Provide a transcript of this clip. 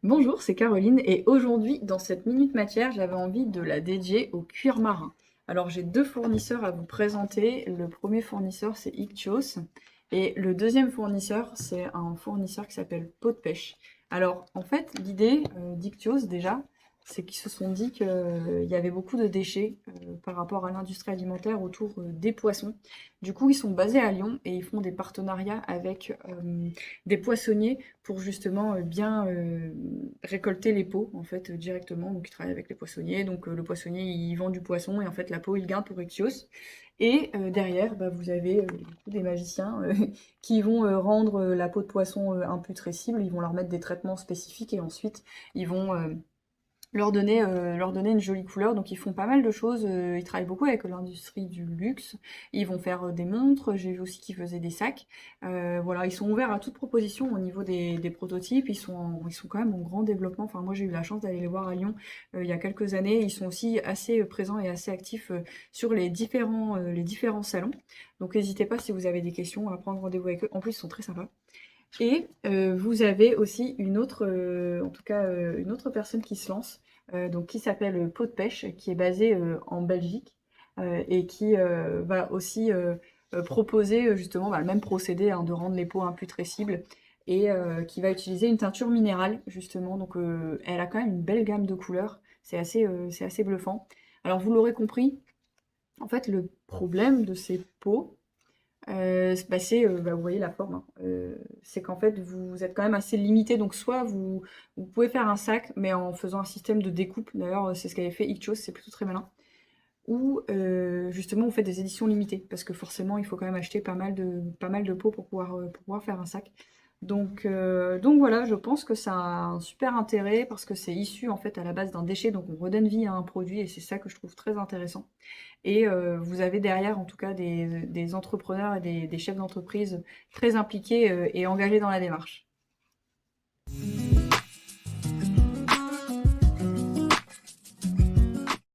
Bonjour, c'est Caroline et aujourd'hui, dans cette Minute Matière, j'avais envie de la dédier au cuir marin. Alors j'ai deux fournisseurs à vous présenter. Le premier fournisseur, c'est Ichthyos et le deuxième fournisseur, c'est un fournisseur qui s'appelle Peau de Pêche. Alors en fait, l'idée d'Ichthyos déjà, c'est qu'ils se sont dit qu'il y avait beaucoup de déchets par rapport à l'industrie alimentaire autour des poissons. Du coup, ils sont basés à Lyon et ils font des partenariats avec des poissonniers pour justement bien récolter les peaux en fait directement. Donc ils travaillent avec les poissonniers. Donc le poissonnier il vend du poisson et en fait la peau il garde pour Ichthyos. Et derrière, bah, vous avez du coup, des magiciens qui vont rendre la peau de poisson imputrescible. Ils vont leur mettre des traitements spécifiques et ensuite ils vont leur donner une jolie couleur. Donc ils font pas mal de choses. Ils travaillent beaucoup avec l'industrie du luxe. Ils vont faire des montres. J'ai vu aussi qu'ils faisaient des sacs. Voilà, ils sont ouverts à toute proposition au niveau des prototypes. Ils sont quand même en grand développement. Enfin, moi j'ai eu la chance d'aller les voir à Lyon il y a quelques années. Ils sont aussi assez présents et assez actifs sur les différents salons. Donc n'hésitez pas si vous avez des questions à prendre rendez-vous avec eux. En plus, ils sont très sympas. Et vous avez aussi une autre, en tout cas, une autre personne qui se lance, donc qui s'appelle Pot de Pêche, qui est basée en Belgique et qui va aussi proposer justement bah, le même procédé hein, de rendre les peaux imputrescibles et qui va utiliser une teinture minérale justement. Donc elle a quand même une belle gamme de couleurs, c'est assez bluffant. Alors vous l'aurez compris, en fait le problème de ces peaux, vous voyez la forme, hein, c'est qu'en fait, vous êtes quand même assez limité. Donc, soit vous pouvez faire un sac, mais en faisant un système de découpe. D'ailleurs, c'est ce qu'avait fait Ichthyos, c'est plutôt très malin. Ou justement, vous faites des éditions limitées, parce que forcément, il faut quand même acheter pas mal de pots pour pouvoir faire un sac. Donc voilà, je pense que ça a un super intérêt parce que c'est issu en fait à la base d'un déchet, donc on redonne vie à un produit et c'est ça que je trouve très intéressant. Et vous avez derrière en tout cas des entrepreneurs et des chefs d'entreprise très impliqués et engagés dans la démarche.